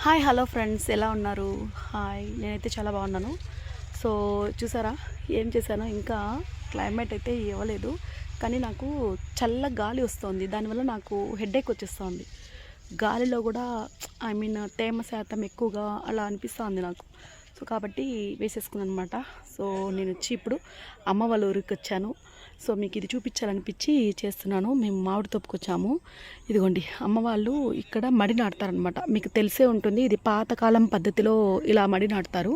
Hi hello friends, ఎలా ఉన్నారు? Hi, నేనైతే చాలా బాగున్నాను. సో చూసారా ఏం చేశానో? ఇంకా క్లైమేట్ అయితే ఇవ్వలేదు, కానీ నాకు చల్ల గాలి వస్తుంది. దానివల్ల నాకు హెడేక్ వచ్చేస్తుంది. గాలిలో కూడా తేమ శాతం ఎక్కువగా అలా అనిపిస్తుంది నాకు. సో కాబట్టి వేసేసుకున్నాను అనమాట. సో నేను వచ్చి ఇప్పుడు అమ్మ వాళ్ళ ఊరికి వచ్చాను. సో మీకు ఇది చూపించాలనిపించి చేస్తున్నాను. మేము మామిడి తోపుకొచ్చాము. ఇదిగోండి, అమ్మ వాళ్ళు ఇక్కడ మడి నాటుతారనమాట. మీకు తెలిసే ఉంటుంది, ఇది పాతకాలం పద్ధతిలో ఇలా మడి నాటుతారు.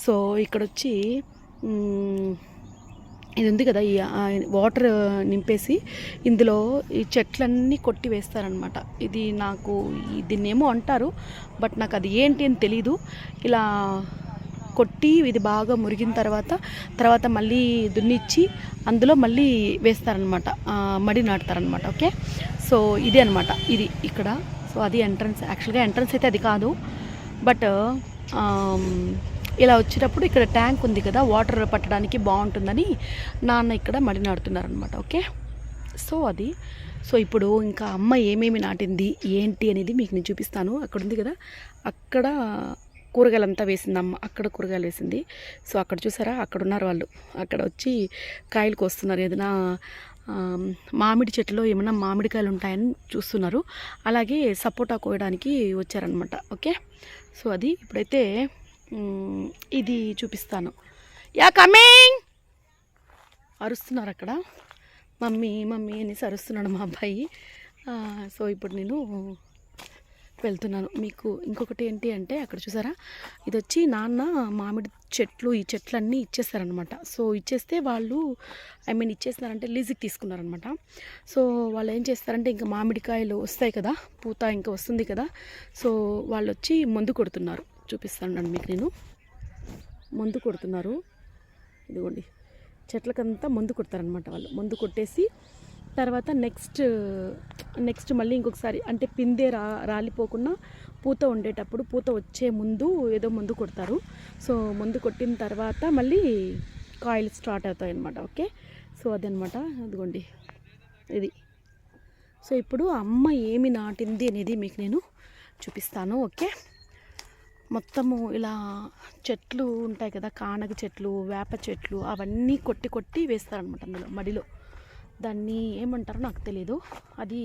సో ఇక్కడ వచ్చి ఇది ఉంది కదా, ఈ వాటర్ నింపేసి ఇందులో ఈ చెట్లన్నీ కొట్టి వేస్తారనమాట. ఇది నాకు దీన్ని ఏమో అంటారు, బట్ నాకు అది ఏంటి అని తెలీదు. ఇలా కొట్టి ఇది బాగా మురిగిన తర్వాత మళ్ళీ దున్నిచ్చి అందులో మళ్ళీ వేస్తారనమాట, మడి నాటుతారనమాట. ఓకే, సో ఇది అనమాట, ఇది ఇక్కడ. సో అది ఎంట్రన్స్. యాక్చువల్గా ఎంట్రన్స్ అయితే అది కాదు, బట్ ఇలా వచ్చేటప్పుడు ఇక్కడ ట్యాంక్ ఉంది కదా, వాటర్ పట్టడానికి బాగుంటుందని నాన్న ఇక్కడ మడి నాటుతున్నారనమాట. ఓకే, సో అది. సో ఇప్పుడు ఇంకా అమ్మ ఏమేమి నాటింది ఏంటి అనేది మీకు నేను చూపిస్తాను. అక్కడ ఉంది కదా, అక్కడ కూరగాయలంతా వేసింది అమ్మ. అక్కడ కూరగాయలు వేసింది. సో అక్కడ చూసారా, అక్కడ ఉన్నారు వాళ్ళు. అక్కడ వచ్చి కాయలు కోస్తున్నారు. ఏదైనా మామిడి చెట్టులో ఏమైనా మామిడికాయలు ఉంటాయని చూస్తున్నారు. అలాగే సపోటా కోయడానికి వచ్చారనమాట. ఓకే, సో అది. ఇప్పుడైతే ఇది చూపిస్తాను. యా కమింగ్ అరుస్తున్నారు అక్కడ. మమ్మీ మమ్మీ అనేసి అరుస్తున్నాడు మా అబ్బాయి. సో ఇప్పుడు నేను వెళ్తున్నాను. మీకు ఇంకొకటి ఏంటి అంటే, అక్కడ చూసారా, ఇది వచ్చి నాన్న మామిడి చెట్లు, ఈ చెట్లన్నీ ఇచ్చేస్తారనమాట. సో ఇచ్చేస్తే వాళ్ళు ఇచ్చేస్తున్నారంటే లీజుకి తీసుకున్నారనమాట. సో వాళ్ళు ఏం చేస్తారంటే, ఇంకా మామిడికాయలు వస్తాయి కదా, పూత ఇంకా వస్తుంది కదా, సో వాళ్ళు వచ్చి మందు కొడుతున్నారు. చూపిస్తాను మీకు నేను. మందు కొడుతున్నారు. ఇదిగోండి, చెట్లకంతా మందు కొడతారనమాట వాళ్ళు. మందు కొట్టేసి తర్వాత నెక్స్ట్ మళ్ళీ ఇంకొకసారి, అంటే పిందె రాలిపోకుండా పూత ఉండేటప్పుడు, పూత వచ్చే ముందు ఏదో మందు కొడతారు. సో మందు కొట్టిన తర్వాత మళ్ళీ కాయలు స్టార్ట్ అవుతాయి అన్నమాట. ఓకే, సో అదనమాట. అదిగోండి ఇది. సో ఇప్పుడు అమ్మ ఏమి నాటింది అనేది మీకు నేను చూపిస్తాను. ఓకే, మొత్తము ఇలా చెట్లు ఉంటాయి కదా, కానగ చెట్లు, వేప చెట్లు, అవన్నీ కొట్టి వేస్తారనమాట అందులో మడిలో. దాన్ని ఏమంటారో నాకు తెలీదు, అది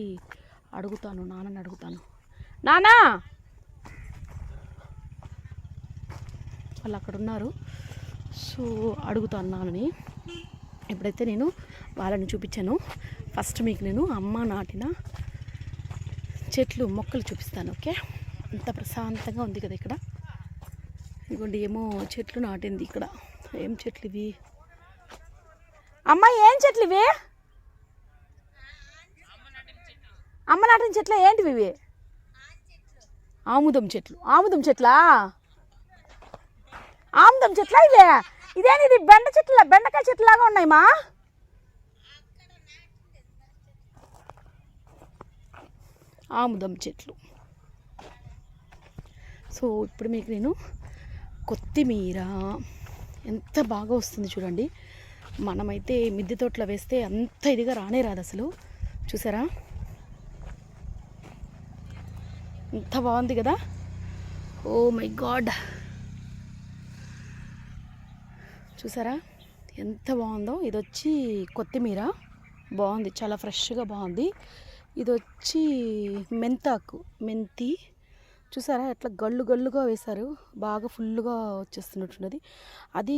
అడుగుతాను, నాన్నని అడుగుతాను. నానా, వాళ్ళు అక్కడ ఉన్నారు. సో అడుగుతాను నాన్నని. ఇప్పుడైతే నేను వాళ్ళని చూపించాను. ఫస్ట్ మీకు నేను అమ్మ నాటిన చెట్లు, మొక్కలు చూపిస్తాను. ఓకే, అంత ప్రశాంతంగా ఉంది కదా ఇక్కడ. ఇదిగోండి, ఏమో చెట్లు నాటింది ఇక్కడ. ఏం చెట్లు ఇవి అమ్మ? ఏం చెట్లు ఇవి? అమ్మ నాటిన చెట్ల ఏంటివి ఇవి? ఆముదం చెట్లు. ఆముదం చెట్లా? ఆముదం చెట్లా ఇవే? ఇదేనిది బెండకాయ చెట్లు లాగా ఉన్నాయి మా. ఆముదం చెట్లు. సో ఇప్పుడు మీకు నేను కొత్తిమీర ఎంత బాగా వస్తుంది చూడండి. మనమైతే మిద్దె తోటలో వేస్తే అంత ఇదిగా రానే రాదు అసలు. చూసారా ఎంత బాగుంది కదా. ఓ మై గాడ్, చూసారా ఎంత బాగుందో. ఇది వచ్చి కొత్తిమీర, బాగుంది, చాలా ఫ్రెష్గా బాగుంది. ఇది వచ్చి మెంతాకు, మెంతి. చూసారా ఎట్లా గల్లుగా వేశారు, బాగా ఫుల్గా వచ్చేస్తున్నట్టున్నది. అది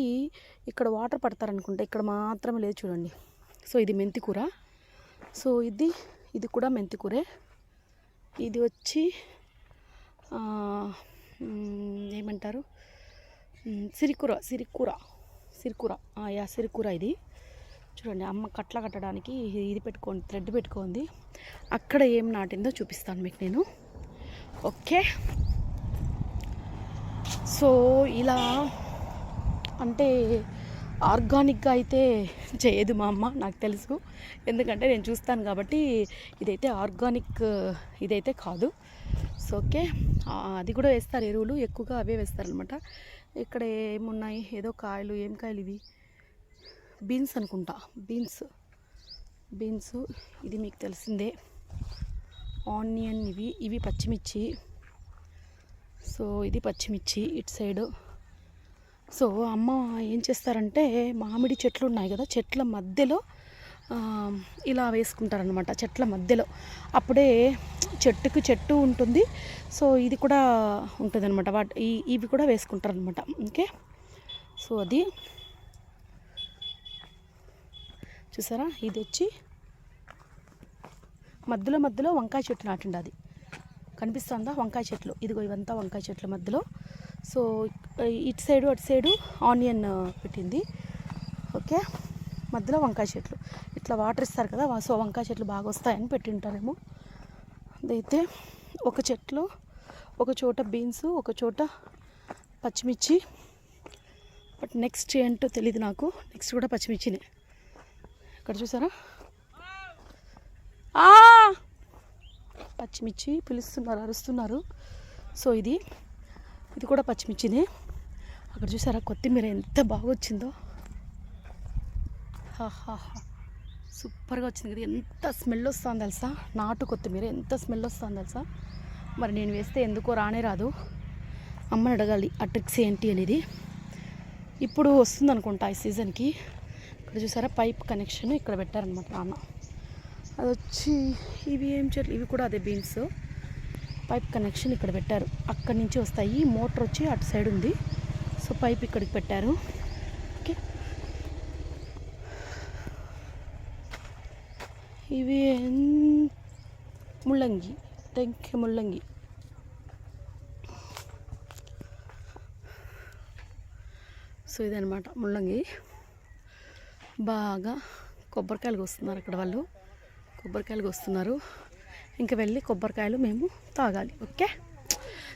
ఇక్కడ వాటర్ పడతారనుకుంటా, ఇక్కడ మాత్రమే లేదు చూడండి. సో ఇది మెంతి కూర. సో ఇది కూడా మెంతి కూరే. ఇది వచ్చి ఏమంటారు, సిరికూర. యా, సిరికూర. ఇది చూడండి, అమ్మ కట్ల కట్టడానికి ఇది పెట్టుకోండి, థ్రెడ్ పెట్టుకోండి. అక్కడ ఏం నాటిందో చూపిస్తాను మీకు నేను. ఓకే, సో ఇలా అంటే ఆర్గానిక్గా అయితే చేయదు మా అమ్మ, నాకు తెలుసు. ఎందుకంటే నేను చూస్తాను కాబట్టి. ఇదైతే ఆర్గానిక్ ఇదైతే కాదు. సో ఓకే, అది కూడా వేస్తారు ఎరువులు, ఎక్కువగా అవే వేస్తారనమాట. ఇక్కడ ఏమున్నాయి, ఏదో కాయలు. ఏం కాయలు ఇవి? బీన్స్ అనుకుంటా, బీన్స్. ఇది మీకు తెలిసిందే. ఆనియన్, ఇవి పచ్చిమిర్చి. సో ఇది పచ్చిమిర్చి ఇటు సైడు. సో అమ్మ ఏం చేస్తారంటే మామిడి చెట్లు ఉన్నాయి కదా, చెట్ల మధ్యలో ఇలా వేసుకుంటారనమాట. చెట్ల మధ్యలో అప్పుడే చెట్టుకు చెట్టు ఉంటుంది. సో ఇది కూడా ఉంటుంది అనమాట. ఇవి కూడా వేసుకుంటారనమాట. ఓకే, సో అది చూసారా, ఇది వచ్చి మధ్యలో మధ్యలో వంకాయ చెట్టు నాటిండి. అది కనిపిస్తుందా, వంకాయ చెట్లు. ఇదిగో ఇవంతా వంకాయ చెట్ల మధ్యలో. సో ఇటు సైడు అటు సైడు ఆనియన్ పెట్టింది. ఓకే, మధ్యలో వంకాయ చెట్లు. ఇట్లా వాటర్ ఇస్తారు కదా, సో వంకాయ చెట్లు బాగా వస్తాయని పెట్టింటారేమో. అదైతే ఒక చెట్లు, ఒక చోట బీన్స్, ఒక చోట పచ్చిమిర్చి. బట్ నెక్స్ట్ ఏంటో తెలీదు నాకు. నెక్స్ట్ కూడా పచ్చిమిర్చినే. ఇక్కడ చూసారా, పచ్చిమిర్చి పిలుస్తున్నారు, అరుస్తున్నారు. సో ఇది కూడా పచ్చిమిర్చినే. అక్కడ చూసారా కొత్తిమీర ఎంత బాగా వచ్చిందో. సూపర్గా వచ్చింది కదా. ఎంత స్మెల్ వస్తుందో తెలుసా, నాటు కొత్తిమీర ఎంత స్మెల్ వస్తుందో తెలుసా. మరి నేను వేస్తే ఎందుకో రానే రాదు. అమ్మని అడగాలి ఆ ట్రిక్స్ ఏంటి అనేది. ఇప్పుడు వస్తుంది అనుకుంటా ఈ సీజన్కి. ఇక్కడ చూసారా పైప్ కనెక్షన్ ఇక్కడ పెట్టారనమాట నాన్న. అది వచ్చి ఇవి ఏం చెట్లు, ఇవి కూడా అదే బీన్స్. పైప్ కనెక్షన్ ఇక్కడ పెట్టారు, అక్కడి నుంచి వస్తాయి. మోటార్ వచ్చి అటు సైడ్ ఉంది. సో పైప్ ఇక్కడికి పెట్టారు. ఓకే, ఇవి ముల్లంగి, టెంకి ముల్లంగి. సో ఇదనమాట ముల్లంగి. బాగా కొబ్బరికాయలు కోస్తున్నారు అక్కడ వాళ్ళు, కొబ్బరికాయలు కోస్తున్నారు. ఇంకా వెళ్ళి కొబ్బరికాయలు మేము తాగాలి. ఓకే,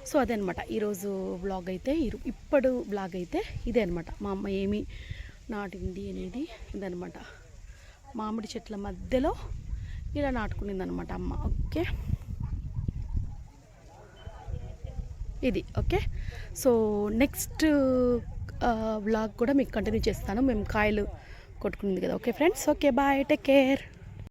సో అదే అనమాట ఈరోజు బ్లాగ్ అయితే. ఇప్పుడు బ్లాగ్ అయితే ఇదే అనమాట. మా అమ్మ ఏమి నాటింది అనేది ఇదనమాట. మామిడి చెట్ల మధ్యలో ఇలా నాటుకునింది అనమాట అమ్మ. ఓకే, ఇది ఓకే. సో నెక్స్ట్ బ్లాగ్ కూడా మీకు కంటిన్యూ చేస్తాను. మేము కాయలు కొట్టుకునింది కదా. Okay friends, okay bye, take care.